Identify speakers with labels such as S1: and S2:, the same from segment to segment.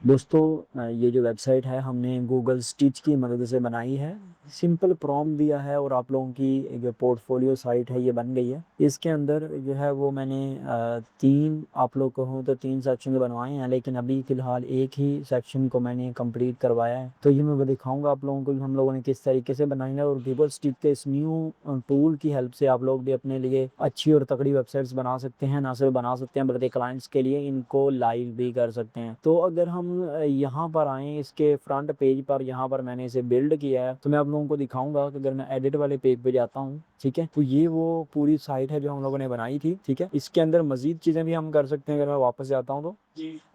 S1: दोस्तों ये जो वेबसाइट है हमने गूगल स्टिच की मदद से बनाई है। सिंपल प्रॉम्प्ट दिया है और आप लोगों की जो पोर्टफोलियो साइट है ये बन गई है। इसके अंदर जो है वो मैंने तीन आप लोग को हूँ तो तीन सेक्शन बनवाए हैं, लेकिन अभी फ़िलहाल एक ही सेक्शन को मैंने कंप्लीट करवाया है। तो ये मैं दिखाऊंगा आप लोगों को कि हम लोगों ने किस तरीके से बनाई है, और गूगल स्टिच के इस न्यू टूल की हेल्प से आप लोग भी अपने लिए अच्छी और तगड़ी वेबसाइट्स बना सकते हैं। ना सिर्फ बना सकते हैं बल्कि क्लाइंट्स के लिए इनको लाइव भी कर सकते हैं। तो अगर हम यहाँ पर आए इसके फ्रंट पेज पर, यहाँ पर मैंने इसे बिल्ड किया है, तो मैं आप लोगों को दिखाऊंगा कि अगर मैं एडिट वाले पेज पे जाता हूँ, ठीक है, तो ये वो पूरी साइट है जो हम लोगों ने बनाई थी। ठीक है, इसके अंदर मजीद चीज़ें भी हम कर सकते हैं। अगर मैं वापस जाता हूँ तो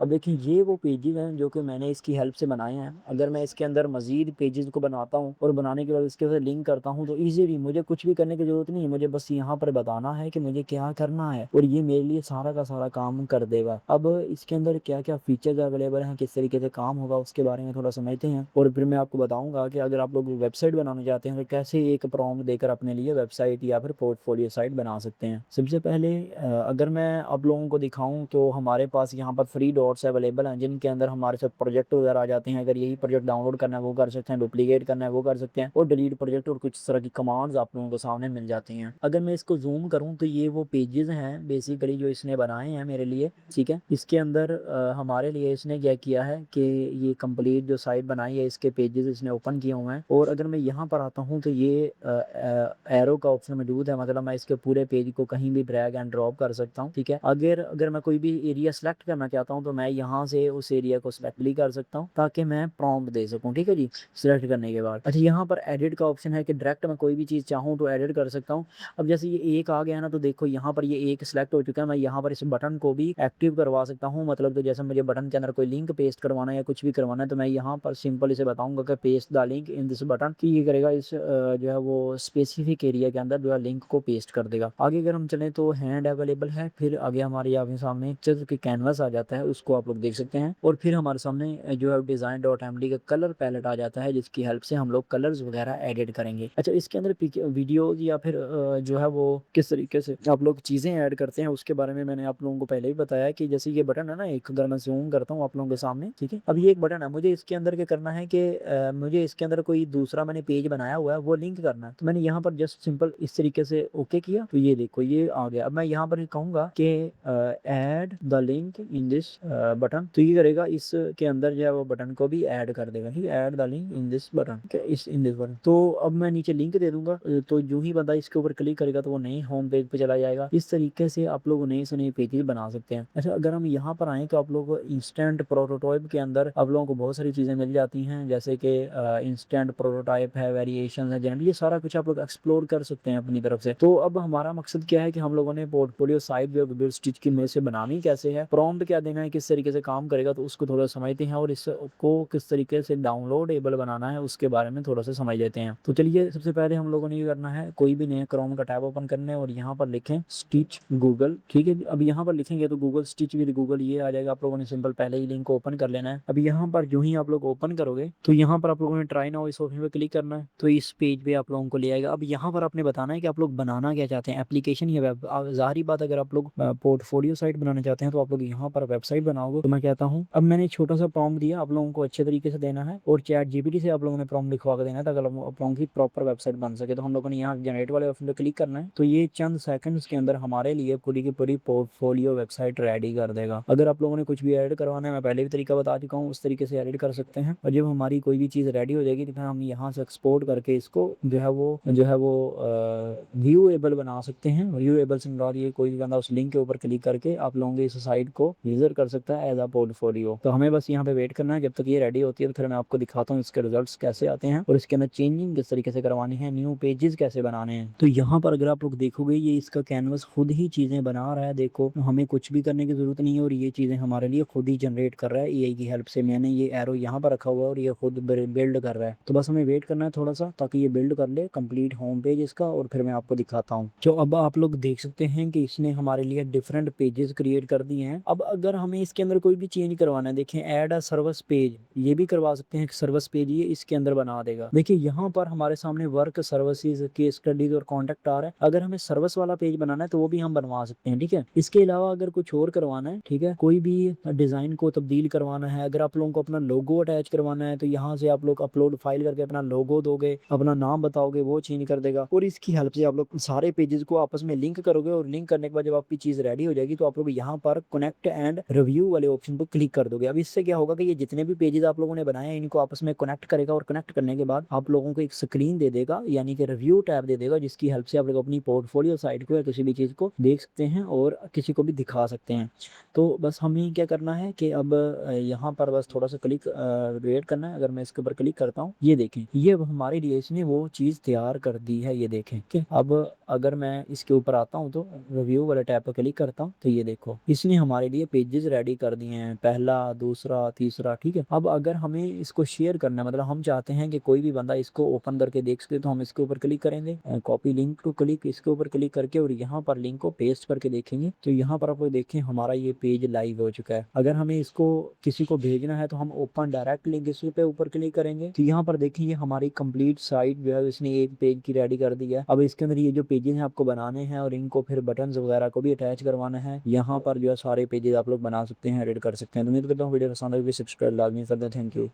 S1: अब देखिए ये वो पेजेस हैं जो कि मैंने इसकी हेल्प से बनाए हैं। अगर मैं इसके अंदर मजीद पेजेस को बनाता हूँ और बनाने के बाद इसके साथ लिंक करता हूँ तो इजीली मुझे कुछ भी करने की जरूरत नहीं है। मुझे बस यहाँ पर बताना है कि मुझे क्या करना है और ये मेरे लिए सारा का सारा काम कर देगा। अब इसके अंदर क्या क्या फीचर्स अवेलेबल हैं, किस तरीके से काम होगा, उसके बारे में थोड़ा समझते हैं और फिर मैं आपको बताऊंगा कि अगर आप लोग वेबसाइट बनाना चाहते हैं तो कैसे एक प्रॉम्प्ट देकर अपने लिए वेबसाइट या फिर पोर्टफोलियो साइट बना सकते हैं। सबसे पहले अगर मैं आप लोगों को दिखाऊं तो हमारे पास यहाँ पर फ्री डॉट्स अवेलेबल हैं जिनके अंदर हमारे साथ प्रोजेक्ट वगैरह आ जाते हैं। अगर यही प्रोजेक्ट डाउनलोड करना है वो कर सकते हैं, डुप्लीकेट करना है वो कर सकते हैं, और डिलीट प्रोजेक्ट और कुछ तरह की कमांड्स आप लोगों को सामने मिल जाती हैं। अगर मैं इसको जूम करूँ तो ये वो पेजेस हैं बेसिकली जो इसने बनाए हैं मेरे लिए। ठीक है, इसके अंदर हमारे लिए इसने क्या किया है कि ये कंप्लीट जो साइट बनाई है इसके पेजेस इसने ओपन किए हुए हैं। और अगर मैं यहाँ पर आता हूँ तो ये एरो का ऑप्शन मौजूद है, मतलब मैं इसके पूरे पेज को कहीं भी ड्रैग एंड ड्रॉप कर सकता हूँ। ठीक है, अगर अगर मैं कोई भी एरिया सेलेक्ट करना चाहता हूँ तो मैं यहाँ से उस एरिया को सेलेक्ट भी कर सकता हूँ ताकि मैं प्रॉम्प्ट दे सकूँ। ठीक है जी, सिलेक्ट करने के बाद अच्छा यहाँ पर एडिट का ऑप्शन है कि डायरेक्ट मैं कोई भी चीज़ चाहूँ तो एडिट कर सकता हूँ। अब जैसे ये एक आ गया ना तो देखो यहाँ पर ये एक सिलेक्ट हो चुका है। मैं यहाँ पर इस बटन को भी एक्टिव करवा सकता हूँ, मतलब तो जैसे मुझे बटन के अंदर कोई लिंक पेस्ट करवाना है या कुछ भी करवाना है तो मैं यहाँ पर सिंपल इसे बताऊंगा कि paste the link in this button की ये करेगा, इस जो है वो स्पेसिफिक एरिया के अंदर जो है लिंक को पेस्ट कर देगा। आगे अगर हम चलें तो हैंड अवेलेबल है, फिर आगे हमारे यहाँ सामने एक चित्र की कैनवस आ जाता है, उसको आप लोग देख सकते हैं। और फिर हमारे सामने जो है डिजाइन डॉट एमडी का कलर पैलेट आ जाता है जिसकी हेल्प से हम लोग कलर्स वगैरह एडिट करेंगे। अच्छा, इसके अंदर वीडियोज या फिर जो है वो किस तरीके से आप लोग चीजें ऐड करते हैं उसके बारे में मैंने आप लोगों को पहले ही बताया कि जैसे ये बटन है ना, एक अगर मैं जूम करता हूँ आप लोगों के सामने, ठीक है, अब ये एक बटन है, मुझे इसके अंदर क्या करना है कि मुझे इसके अंदर कोई दूसरा मैंने पेज बनाया हुआ है वो लिंक करना है। तो मैंने यहाँ पर जस्ट सिंपल इस तरीके से ओके किया तो ये देखो ये आ गया। अब मैं यहाँ पर कहूंगा कि add the link in this button, तो ये करेगा इसके अंदर जो है वो बटन को भी ऐड कर देगा। ठीक है, add the link in this button, इस इन दिस बटन। तो अब मैं नीचे लिंक दे दूंगा तो जो ही बंदा इसके ऊपर क्लिक करेगा तो वो नई होम पेज पे चला जाएगा। इस तरीके से आप लोग नए से नए पेजेस बना सकते हैं। अच्छा, अगर हम यहाँ पर आए तो आप लोग इंस्टेंट प्रोटोटाइप के अंदर आप लोगों को बहुत सारी चीजें मिल जाती हैं, जैसे कि इंस्टेंट प्रोटोटाइप है, वेरिएशन है, जनरली ये सारा कुछ आप लोग एक्सप्लोर कर सकते हैं अपनी तरफ से। तो अब हमारा मकसद क्या है कि हम लोगों ने पोर्टफोलियो साइट जो गूगल स्टिच की मदद से बनानी कैसे है, प्रॉम्प्ट क्या देना है, किस तरीके से काम करेगा, तो उसको थोड़ा समझते हैं और इसको किस तरीके से डाउनलोडेबल बनाना है उसके बारे में थोड़ा सा समझ लेते हैं। तो चलिए सबसे पहले हम लोगों ने ये करना है, कोई भी नया क्रोम का टैब ओपन करना है और यहाँ पर लिखें स्टिच गूगल। ठीक है, अब यहाँ पर लिखेंगे तो गूगल स्टिच विद गूगल ये आ जाएगा। आप लोगों ने सिंपल पहले ही लिंक को ओपन कर लेना है। अब यहाँ पर जो ही आप लोग ओपन करोगे तो यहाँ पर आप लोगों ने ट्राई नाउ इस ऑप्शन पे क्लिक करना है तो इस पेज पे आप लोगों को ले आएगा। अब यहाँ पर आपने बताना है कि आप लोग बनाना क्या चाहते हैं, एप्लीकेशन या वेब। जाहिर बात अगर आप लोग पोर्टफोलियो साइट बनाना चाहते हैं तो आप लोग यहाँ पर वेबसाइट बनाओगे। तो मैं कहता हूँ अब मैंने छोटा सा प्रॉम्प्ट दिया, आप लोगों को अच्छे तरीके से देना है और चैट जीपीटी से आप लोगों ने प्रॉम्प्ट लिखवा के देना है ताकि आप लोगों की प्रॉपर वेबसाइट बन सके। तो हम लोगों ने यहाँ जनरेट वाले ऑप्शन पे क्लिक करना है तो ये चंद सेकंड्स के अंदर हमारे लिए पूरी की पूरी पोर्टफोलियो वेबसाइट रेडी कर देगा। अगर आप लोगों ने कुछ भी ऐड करवाना है, मैं पहले भी तरीका बता चुका हूँ, उस तरीके से एडिट कर सकते हैं। और जब हमारी कोई भी चीज़ रेडी हो जाएगी तो फिर हम यहाँ से एक्सपोर्ट करके इसको जो है वो व्यूएबल बना सकते हैं। व्यूएबल से मुराद ये कोई भी बंदा उस लिंक के ऊपर क्लिक करके आप लोगों की इस साइट को विजिट कर सकता है एज अ पोर्टफोलियो। तो हमें बस यहाँ पे वेट करना है जब तक ये रेडी होती है, तो फिर मैं आपको दिखाता हूँ इसके रिजल्ट्स कैसे आते हैं और इसके अंदर चेंजिंग किस तरीके से करवानी है, न्यू पेजेस कैसे बनाने हैं। तो यहाँ पर अगर आप लोग देखोगे ये इसका कैनवस खुद ही चीजें बना रहा है। देखो हमें कुछ भी करने की जरूरत नहीं है और ये चीजें हमारे लिए खुद ही जनरेट कर रहा है एआई की हेल्प से। मैंने ये एरो यहाँ पर रखा हुआ है और ये खुद बिल्ड कर रहा है। तो बस हमें वेट करना है थोड़ा सा ताकि ये बिल्ड कर ले कंप्लीट होम पेज इसका और फिर मैं आपको दिखाता हूँ। जो अब आप लोग देख सकते हैं कि इसने हमारे लिए डिफरेंट पेजेस क्रिएट कर दिए हैं। अब अगर हमें इसके अंदर कोई भी चेंज करवाना है, देखें ऐड अ सर्विस पेज, ये भी करवा सकते हैं। सर्विस पेज ये इसके अंदर बना देगा। देखिए यहाँ पर हमारे सामने वर्क, सर्विसेज, केस स्टडीज और कॉन्टेक्ट आ रहा है। अगर हमें सर्विस वाला पेज बनाना है तो वो भी हम बनवा सकते हैं, ठीक है। इसके अलावा अगर कुछ और करवाना है, ठीक है, कोई भी डिजाइन को तब्दील करवाना है, अगर आप लोगों को अपना लोगो अटैच करवाना है तो यहाँ से आप लोग अपलोड फाइल करके अपना लोगो दोगे, अपना नाम बताओगे, वो चेंज कर देगा। और इसकी हेल्प से आप लोग सारे पेजेस को आपस में लिंक करोगे और लिंक करने के बाद जब आपकी चीज रेडी हो जाएगी तो आप लोग यहाँ पर कनेक्ट एंड रिव्यू वाले ऑप्शन पर क्लिक कर दोगे। अब इससे क्या होगा कि ये जितने भी पेजेस आप लोगों ने बनाए हैं इनको आपस में कनेक्ट करेगा और कनेक्ट करने के बाद आप लोगों को एक स्क्रीन दे देगा, यानी कि रिव्यू टैब दे देगा, जिसकी हेल्प से आप लोग अपनी पोर्टफोलियो साइट को या किसी भी चीज को देख सकते हैं और किसी को भी दिखा सकते हैं। तो बस हमें क्या करना है कि अब यहाँ पर बस थोड़ा सा क्लिक वेट करना है। अगर मैं इसके ऊपर क्लिक करता हूँ, ये देखें ये हमारे लिए इसने वो चीज़ तैयार कर दी है, ये देखें कि अब अगर मैं इसके ऊपर आता हूँ तो रिव्यू वाले टैब पर क्लिक करता हूँ तो ये देखो इसने हमारे लिए पेजेस रेडी कर दिए हैं, पहला, दूसरा, तीसरा, ठीक है। अब अगर हमें इसको शेयर करना है, मतलब हम चाहते हैं कि कोई भी बंदा इसको ओपन करके देख सके, तो हम इसके ऊपर क्लिक करेंगे, कॉपी लिंक को क्लिक, इसके ऊपर क्लिक करके और यहाँ पर लिंक को पेस्ट करके देखेंगे तो यहाँ पर आप देखें हमारा ये पेज लाइव हो चुका है। अगर हमें इसको किसी को भेजना है तो हम ओपन डायरेक्ट लिंक इस पे ऊपर क्लिक करेंगे तो यहाँ पर देखिए ये हमारी कंप्लीट साइट जो है इसने एक पेज की रेडी कर दी है। अब इसके अंदर ये जो पेजेस हैं आपको बनाने हैं और इनको फिर बटन्स वगैरह को भी अटैच करवाना है। यहाँ पर जो है सारे पेजेस आप लोग बना सकते हैं, एडिट कर सकते हैं। तो उम्मीद करता हूँ वीडियो पसंद आएगी, सब्सक्राइब लाजमी कर दें। Thank you.